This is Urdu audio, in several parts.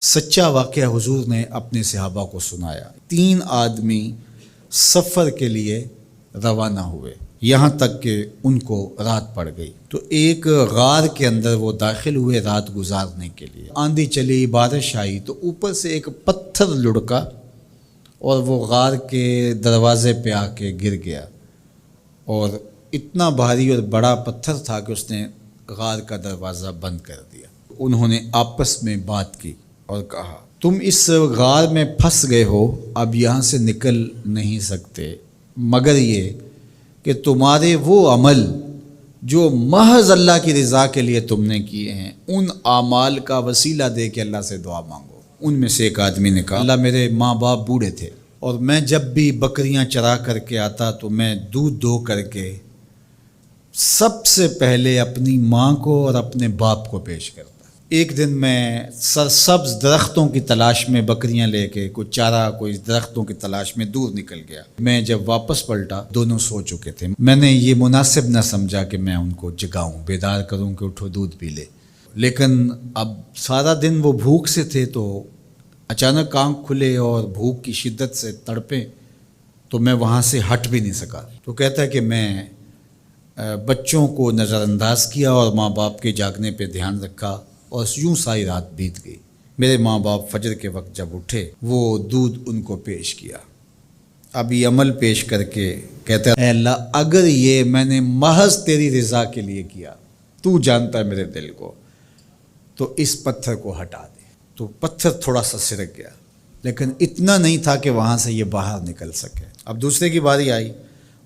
سچا واقعہ حضور نے اپنے صحابہ کو سنایا۔ 3 آدمی سفر کے لیے روانہ ہوئے، یہاں تک کہ ان کو رات پڑ گئی، تو ایک غار کے اندر وہ داخل ہوئے رات گزارنے کے لیے۔ آندھی چلی، بارش آئی، تو اوپر سے ایک پتھر لڑکا اور وہ غار کے دروازے پہ آ کے گر گیا، اور اتنا بھاری اور بڑا پتھر تھا کہ اس نے غار کا دروازہ بند کر دیا۔ انہوں نے آپس میں بات کی اور کہا، تم اس غار میں پھنس گئے ہو، اب یہاں سے نکل نہیں سکتے مگر یہ کہ تمہارے وہ عمل جو محض اللہ کی رضا کے لیے تم نے کیے ہیں، ان اعمال کا وسیلہ دے کے اللہ سے دعا مانگو۔ ان میں سے ایک آدمی نے کہا، اللہ میرے ماں باپ بوڑھے تھے، اور میں جب بھی بکریاں چرا کر کے آتا تو میں دودھ دو کر کے سب سے پہلے اپنی ماں کو اور اپنے باپ کو پیش کرتا۔ ایک دن میں سرسبز درختوں کی تلاش میں بکریاں لے کے کوئی چارہ، کوئی درختوں کی تلاش میں دور نکل گیا۔ میں جب واپس پلٹا، دونوں سو چکے تھے۔ میں نے یہ مناسب نہ سمجھا کہ میں ان کو جگاؤں، بیدار کروں کہ اٹھو دودھ پی لے، لیکن اب سارا دن وہ بھوک سے تھے، تو اچانک آنکھ کھلے اور بھوک کی شدت سے تڑپے، تو میں وہاں سے ہٹ بھی نہیں سکا۔ تو کہتا ہے کہ میں بچوں کو نظر انداز کیا اور ماں باپ کے جاگنے پہ دھیان رکھا، اور یوں ساری رات بیت گئی۔ میرے ماں باپ فجر کے وقت جب اٹھے، وہ دودھ ان کو پیش کیا۔ اب یہ عمل پیش کر کے کہتا ہے، اے اللہ اگر یہ میں نے محض تیری رضا کے لیے کیا، تو جانتا ہے میرے دل کو، تو اس پتھر کو ہٹا دے۔ تو پتھر تھوڑا سا سرک گیا، لیکن اتنا نہیں تھا کہ وہاں سے یہ باہر نکل سکے۔ اب دوسرے کی باری آئی،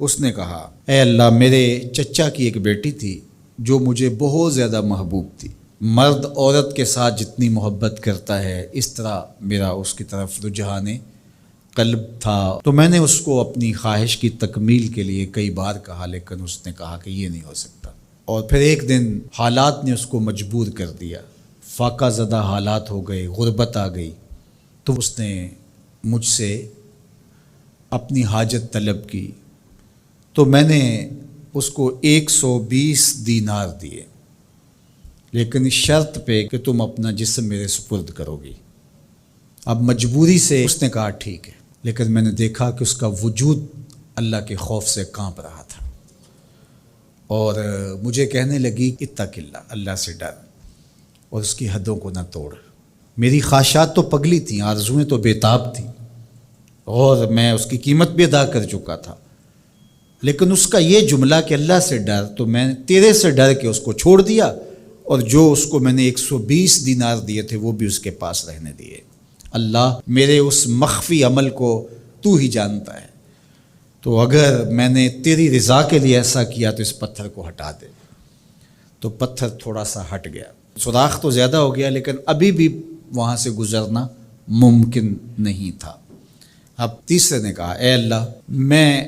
اس نے کہا، اے اللہ میرے چچا کی ایک بیٹی تھی جو مجھے بہت زیادہ محبوب تھی، مرد عورت کے ساتھ جتنی محبت کرتا ہے اس طرح میرا اس کی طرف رجحان قلب تھا، تو میں نے اس کو اپنی خواہش کی تکمیل کے لیے کئی بار کہا، لیکن اس نے کہا کہ یہ نہیں ہو سکتا۔ اور پھر ایک دن حالات نے اس کو مجبور کر دیا، فاقہ زدہ حالات ہو گئے، غربت آ گئی، تو اس نے مجھ سے اپنی حاجت طلب کی، تو میں نے اس کو 120 دینار دیے، لیکن اس شرط پہ کہ تم اپنا جسم میرے سپرد کرو گی۔ اب مجبوری سے اس نے کہا ٹھیک ہے، لیکن میں نے دیکھا کہ اس کا وجود اللہ کے خوف سے کانپ رہا تھا، اور مجھے کہنے لگی، اتق اللہ، اللہ سے ڈر اور اس کی حدوں کو نہ توڑ۔ میری خواہشات تو پگلی تھیں، آرزوئیں تو بےتاب تھیں، اور میں اس کی قیمت بھی ادا کر چکا تھا، لیکن اس کا یہ جملہ کہ اللہ سے ڈر، تو میں نے تیرے سے ڈر کے اس کو چھوڑ دیا، اور جو اس کو میں نے 120 دینار دیے تھے وہ بھی اس کے پاس رہنے دیے۔ اللہ میرے اس مخفی عمل کو تو ہی جانتا ہے، تو اگر میں نے تیری رضا کے لیے ایسا کیا تو اس پتھر کو ہٹا دے۔ تو پتھر تھوڑا سا ہٹ گیا، سوراخ تو زیادہ ہو گیا، لیکن ابھی بھی وہاں سے گزرنا ممکن نہیں تھا۔ اب تیسرے نے کہا، اے اللہ میں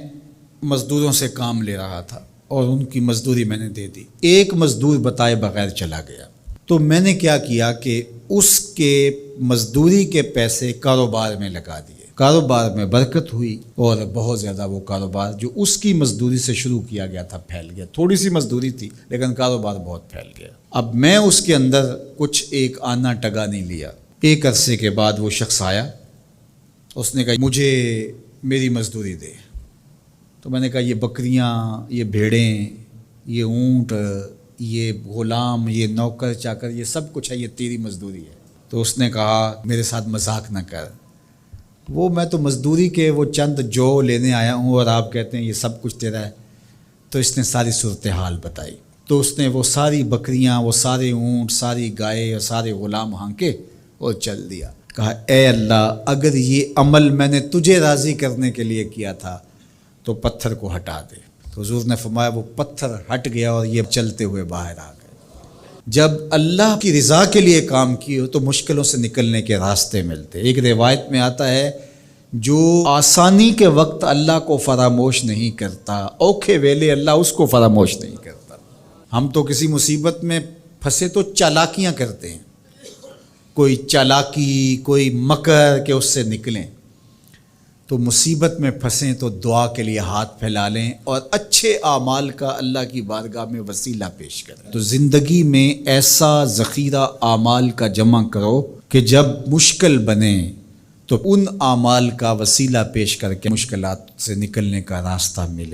مزدوروں سے کام لے رہا تھا اور ان کی مزدوری میں نے دے دی، ایک مزدور بتائے بغیر چلا گیا، تو میں نے کیا کیا کہ اس کے مزدوری کے پیسے کاروبار میں لگا دیے، کاروبار میں برکت ہوئی، اور بہت زیادہ وہ کاروبار جو اس کی مزدوری سے شروع کیا گیا تھا پھیل گیا۔ تھوڑی سی مزدوری تھی لیکن کاروبار بہت پھیل گیا۔ اب میں اس کے اندر کچھ ایک آنا ٹگا نہیں لیا۔ ایک عرصے کے بعد وہ شخص آیا، اس نے کہا مجھے میری مزدوری دے۔ تو میں نے کہا یہ بکریاں، یہ بھیڑیں، یہ اونٹ، یہ غلام، یہ نوکر چاکر، یہ سب کچھ ہے، یہ تیری مزدوری ہے۔ تو اس نے کہا میرے ساتھ مذاق نہ کر، وہ میں تو مزدوری کے وہ چند جو لینے آیا ہوں، اور آپ کہتے ہیں یہ سب کچھ تیرا ہے۔ تو اس نے ساری صورتحال بتائی، تو اس نے وہ ساری بکریاں، وہ سارے اونٹ، ساری گائے اور سارے غلام ہانکے اور چل دیا۔ کہا اے اللہ اگر یہ عمل میں نے تجھے راضی کرنے کے لیے کیا تھا تو پتھر کو ہٹا دے۔ تو حضور نے فرمایا وہ پتھر ہٹ گیا اور یہ چلتے ہوئے باہر آ گئے۔ جب اللہ کی رضا کے لیے کام کیے تو مشکلوں سے نکلنے کے راستے ملتے۔ ایک روایت میں آتا ہے، جو آسانی کے وقت اللہ کو فراموش نہیں کرتا، اوکھے ویلے اللہ اس کو فراموش نہیں کرتا۔ ہم تو کسی مصیبت میں پھنسے تو چالاکیاں کرتے ہیں، کوئی چالاکی، کوئی مکر کہ اس سے نکلیں، تو مصیبت میں پھنسیں تو دعا کے لیے ہاتھ پھیلا لیں اور اچھے اعمال کا اللہ کی بارگاہ میں وسیلہ پیش کریں. تو زندگی میں ایسا ذخیرہ اعمال کا جمع کرو کہ جب مشکل بنے تو ان اعمال کا وسیلہ پیش کر کے مشکلات سے نکلنے کا راستہ ملے.